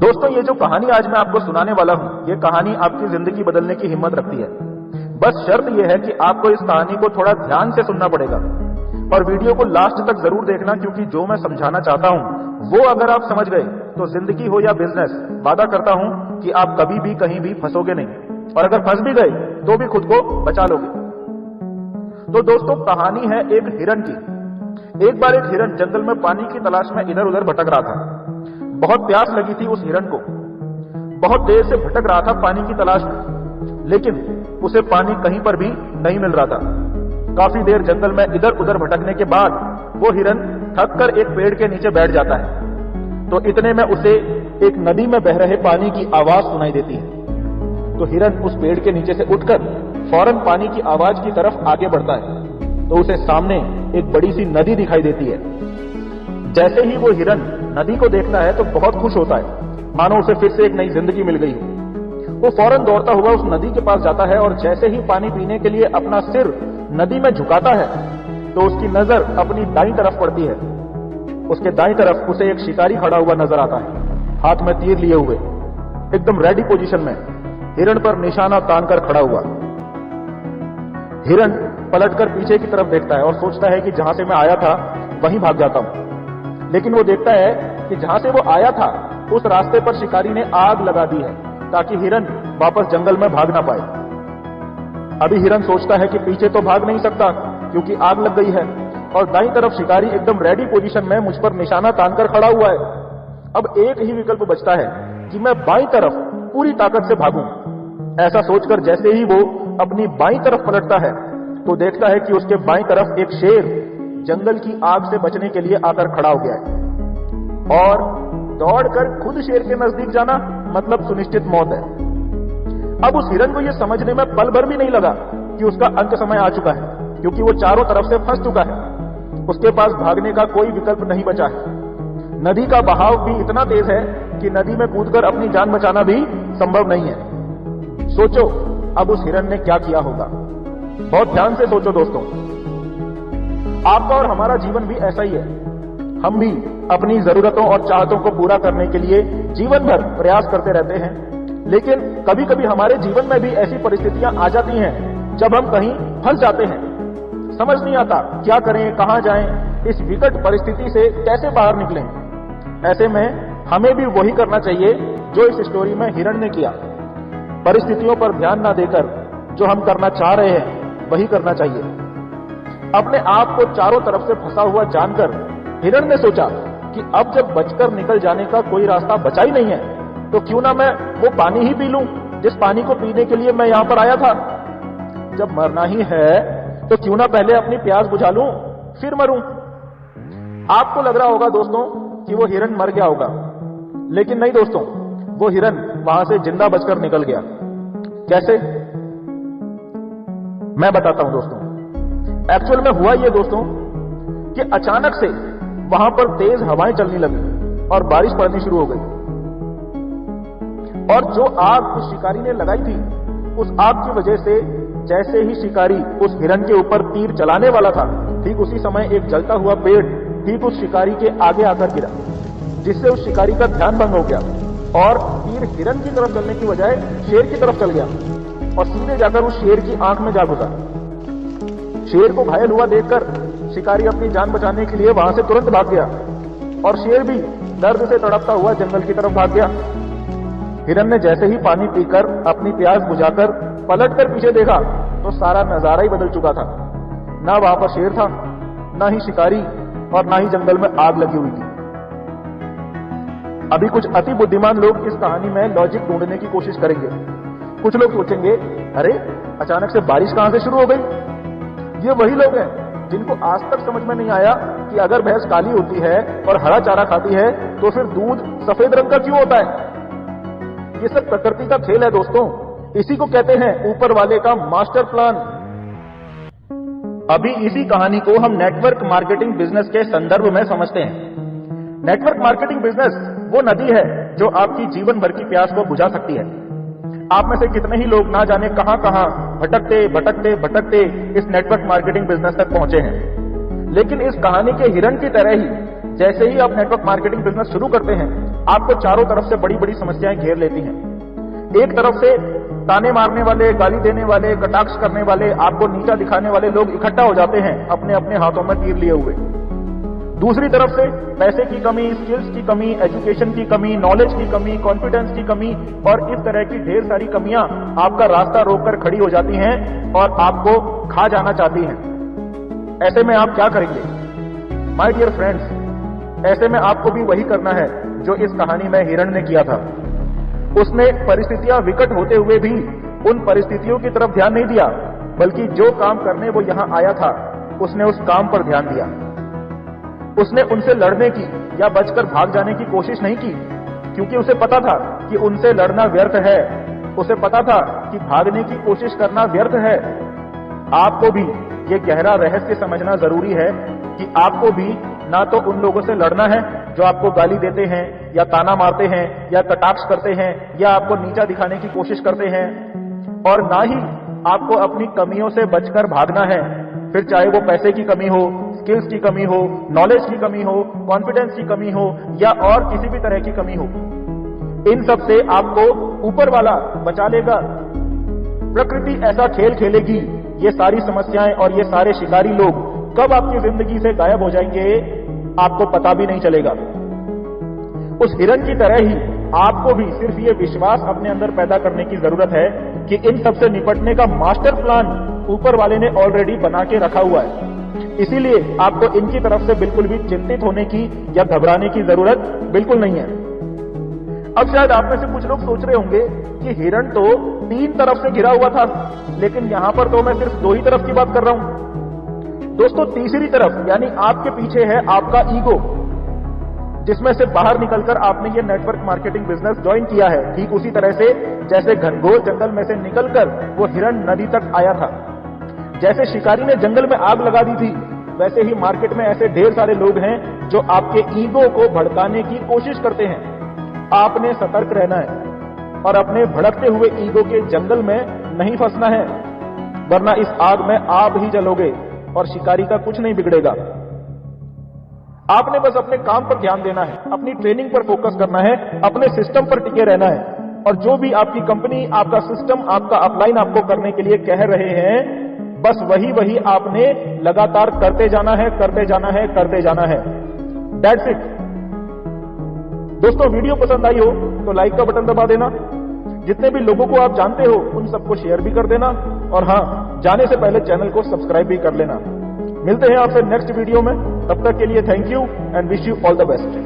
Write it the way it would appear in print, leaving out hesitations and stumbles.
दोस्तों, ये जो कहानी आज मैं आपको सुनाने वाला हूं, ये कहानी आपकी जिंदगी बदलने की हिम्मत रखती है। बस शर्त यह है कि आपको इस कहानी को थोड़ा ध्यान से सुनना पड़ेगा और वीडियो को लास्ट तक जरूर देखना, क्योंकि जो मैं समझाना चाहता हूं वो अगर आप समझ गए तो जिंदगी हो या बिजनेस, वादा करता हूं कि आप कभी भी कहीं भी फंसोगे नहीं, और अगर फंस भी गए तो भी खुद को बचा लोगे। तो दोस्तों, कहानी है एक हिरन की। एक बार एक हिरन जंगल में पानी की तलाश में इधर उधर भटक रहा था। बहुत प्यास लगी थी उस हिरन को। बहुत देर से भटक रहा था पानी की तलाश में, लेकिन उसे पानी कहीं पर भी नहीं मिल रहा था। काफी देर जंगल में इधर उधर भटकने के बाद वो हिरन थक कर एक पेड़ के नीचे बैठ जाता है। तो इतने में उसे एक नदी में बह रहे पानी की आवाज सुनाई देती है। तो हिरन उस पेड़ के नीचे से उठकर फौरन पानी की आवाज की तरफ आगे बढ़ता है। तो उसे सामने एक बड़ी सी नदी दिखाई देती है। जैसे ही वो हिरन नदी को देखता है तो बहुत खुश होता है, मानो उसे फिर से एक नई जिंदगी मिल गई हो। वो फौरन दौड़ता हुआ उस नदी के पास जाता है और जैसे ही पानी पीने के लिए अपना सिर नदी में झुकाता है तो उसकी नजर अपनी दाईं तरफ पड़ती है। उसके दाईं तरफ उसे एक शिकारी खड़ा हुआ नजर आता है, हाथ में तीर लिए हुए, एकदम रेडी पोजीशन में, हिरन पर निशाना तान कर खड़ा हुआ। हिरन पलटकर पीछे की तरफ देखता है और सोचता है कि जहां से मैं आया था वहीं भाग जाता हूं। लेकिन वो देखता है कि जहां से वो आया था उस रास्ते पर शिकारी ने आग लगा दी है, ताकि हिरन वापस जंगल में भाग ना पाए। अभी हिरन सोचता है कि पीछे तो भाग नहीं सकता क्योंकि आग लग गई है, और दाईं तरफ शिकारी एकदम रेडी पोजीशन में मुझ पर निशाना तानकर खड़ा हुआ है। अब एक ही विकल्प बचता है कि मैं बाईं तरफ पूरी ताकत से भागूं। ऐसा सोचकर जैसे ही वो अपनी बाईं तरफ पलटता है तो देखता है कि उसके बाईं तरफ एक शेर जंगल की आग से बचने के लिए आकर खड़ा हो गया है, और दौड़कर खुद शेर के नजदीक जाना मतलब सुनिश्चित मौत है। अब उस हिरन को यह समझने में पल भर भी नहीं लगा कि उसका अंत समय आ चुका है, क्योंकि वो चारों तरफ से फंस चुका है। उसके पास भागने का कोई विकल्प नहीं बचा है। नदी का बहाव भी इतना तेज है कि नदी में कूदकर अपनी जान बचाना भी संभव नहीं है। सोचो अब उस हिरन ने क्या किया होगा। बहुत ध्यान से सोचो दोस्तों। आपका और हमारा जीवन भी ऐसा ही है। हम भी अपनी जरूरतों और चाहतों को पूरा करने के लिए जीवन भर प्रयास करते रहते हैं, लेकिन कभी कभी हमारे जीवन में भी ऐसी परिस्थितियां आ जाती हैं जब हम कहीं फंस जाते हैं। समझ नहीं आता क्या करें, कहां जाएं, इस विकट परिस्थिति से कैसे बाहर निकलें। ऐसे में हमें भी वही करना चाहिए जो इस स्टोरी में हिरन ने किया। परिस्थितियों पर ध्यान ना देकर जो हम करना चाह रहे हैं वही करना चाहिए। अपने आप को चारों तरफ से फंसा हुआ जानकर हिरन ने सोचा कि अब जब बचकर निकल जाने का कोई रास्ता बचा ही नहीं है तो क्यों ना मैं वो पानी ही पी लूं जिस पानी को पीने के लिए मैं यहां पर आया था। जब मरना ही है तो क्यों ना पहले अपनी प्यास बुझा लूं फिर मरूं। आपको लग रहा होगा दोस्तों कि वो हिरन मर गया होगा, लेकिन नहीं दोस्तों, वो हिरन वहां से जिंदा बचकर निकल गया। कैसे, मैं बताता हूं दोस्तों। एक्चुअल में हुआ ये दोस्तों कि अचानक से वहां पर तेज हवाएं चलने लगी और बारिश पड़नी शुरू हो गई, और जो आग उस शिकारी ने लगाई थी उस आग की वजह से जैसे ही शिकारी उस हिरन के ऊपर तीर चलाने वाला था, ठीक उसी समय एक जलता हुआ पेड़ ठीक उस शिकारी के आगे आकर गिरा, जिससे उस शिकारी का ध्यान भंग हो गया और तीर हिरन की तरफ चलने की बजाय शेर की तरफ चल गया और सीधे जाकर उस शेर की आंख में जा घुसा। शेर को घायल हुआ देखकर शिकारी अपनी जान बचाने के लिए वहां से तुरंत भाग गया, और शेर भी दर्द से तड़पता हुआ जंगल की तरफ भाग गया। हिरन ने जैसे ही पानी पीकर अपनी प्यास बुझाकर पलटकर पीछे देखा तो सारा नजारा ही बदल चुका था। ना वहां पर शेर था, ना ही शिकारी, और ना ही जंगल में आग लगी हुई थी। अभी कुछ अति बुद्धिमान लोग इस कहानी में लॉजिक ढूंढने की कोशिश करेंगे। कुछ लोग सोचेंगे, अरे अचानक से बारिश कहां से शुरू हो गई। ये वही लोग हैं जिनको आज तक समझ में नहीं आया कि अगर भैंस काली होती है और हरा चारा खाती है तो फिर दूध सफेद रंग का क्यों होता है। ये सब प्रकृति का खेल है दोस्तों। इसी को कहते हैं ऊपर वाले का मास्टर प्लान। अभी इसी कहानी को हम नेटवर्क मार्केटिंग बिजनेस के संदर्भ में समझते हैं। नेटवर्क मार्केटिंग बिजनेस वो नदी है जो आपकी जीवन भर की प्यास को बुझा सकती है। आप में से कितने ही लोग ना जाने कहां कहां भटकते भटकते भटकते इस नेटवर्क मार्केटिंग बिजनेस तक पहुंचे हैं। लेकिन इस कहानी के हिरन की तरह ही जैसे ही आप नेटवर्क मार्केटिंग बिजनेस शुरू करते हैं आपको चारों तरफ से बड़ी बड़ी समस्याएं घेर लेती हैं। एक तरफ से ताने मारने वाले, गाली देने वाले, कटाक्ष करने वाले, आपको नीचा दिखाने वाले लोग इकट्ठा हो जाते हैं अपने अपने हाथों में तीर लिए हुए। दूसरी तरफ से पैसे की कमी, स्किल्स की कमी, एजुकेशन की कमी, नॉलेज की कमी, कॉन्फिडेंस की कमी और इस तरह की ढेर सारी कमियां आपका रास्ता रोककर खड़ी हो जाती हैं और आपको खा जाना चाहती हैं। ऐसे में आप क्या करेंगे? माय डियर फ्रेंड्स, ऐसे में आपको भी वही करना है जो इस कहानी में हिरण ने किया था। उसने परिस्थितियां विकट होते हुए भी उन परिस्थितियों की तरफ ध्यान नहीं दिया, बल्कि जो काम करने वो यहां आया था उसने उस काम पर ध्यान दिया। उसने उनसे लड़ने की या बचकर भाग जाने की कोशिश नहीं की, क्योंकि उसे पता था कि उनसे लड़ना व्यर्थ है। उसे पता था कि भागने की कोशिश करना व्यर्थ है। आपको भी ये गहरा रहस्य समझना जरूरी है कि आपको भी ना तो उन लोगों से लड़ना है जो आपको गाली देते हैं या ताना मारते हैं या कटाक्ष करते हैं या आपको नीचा दिखाने की कोशिश करते हैं, और ना ही आपको अपनी कमियों से बचकर भागना है, फिर चाहे वो पैसे की कमी हो, स्किल्स की कमी हो, नॉलेज की कमी हो, कॉन्फिडेंस की कमी हो या और किसी भी तरह की कमी हो। इन सब से आपको ऊपर वाला बचा लेगा। प्रकृति ऐसा खेल खेलेगी, ये सारी समस्याएं और ये सारे शिकारी लोग कब आपकी जिंदगी से गायब हो जाएंगे आपको पता भी नहीं चलेगा। उस हिरण की तरह ही आपको भी सिर्फ ये विश्वास अपने अंदर पैदा करने की जरूरत है कि इन सब से निपटने का मास्टर प्लान ऊपर वाले ने ऑलरेडी बना के रखा हुआ है। इसीलिए आपको इनकी तरफ से बिल्कुल भी चिंतित होने की या घबराने की जरूरत बिल्कुल नहीं है। अब शायद आप में से कुछ लोग सोच रहे होंगे कि हिरण तो 3 तरफ से घिरा हुआ था, लेकिन यहां पर तो मैं सिर्फ 2 ही तरफ की बात कर रहा हूं। दोस्तों, तीसरी तरफ यानी आपके पीछे है आपका ईगो, जिसमें से बाहर निकलकर आपने ये नेटवर्क मार्केटिंग बिजनेस ज्वाइन किया है। ठीक उसी तरह से जैसे घनघोर जंगल में से निकलकर वो हिरण नदी तक आया था। जैसे शिकारी ने जंगल में आग लगा दी थी, वैसे ही मार्केट में ऐसे ढेर सारे लोग हैं जो आपके ईगो को भड़काने की कोशिश करते हैं। आपने सतर्क रहना है और अपने भड़कते हुए ईगो के जंगल में नहीं फंसना है, वरना इस आग में आप ही जलोगे और शिकारी का कुछ नहीं बिगड़ेगा। आपने बस अपने काम पर ध्यान देना है, अपनी ट्रेनिंग पर फोकस करना है, अपने सिस्टम पर टिके रहना है, और जो भी आपकी कंपनी, आपका सिस्टम, आपका अपलाइन आपको करने के लिए कह रहे हैं, बस वही आपने लगातार करते जाना है, करते जाना है, करते जाना है। That's it. दोस्तों, वीडियो पसंद आई हो तो लाइक का बटन दबा देना। जितने भी लोगों को आप जानते हो उन सबको शेयर भी कर देना, और हाँ, जाने से पहले चैनल को सब्सक्राइब भी कर लेना। मिलते हैं आपसे नेक्स्ट वीडियो में, तब तक के लिए thank you and wish you all the best.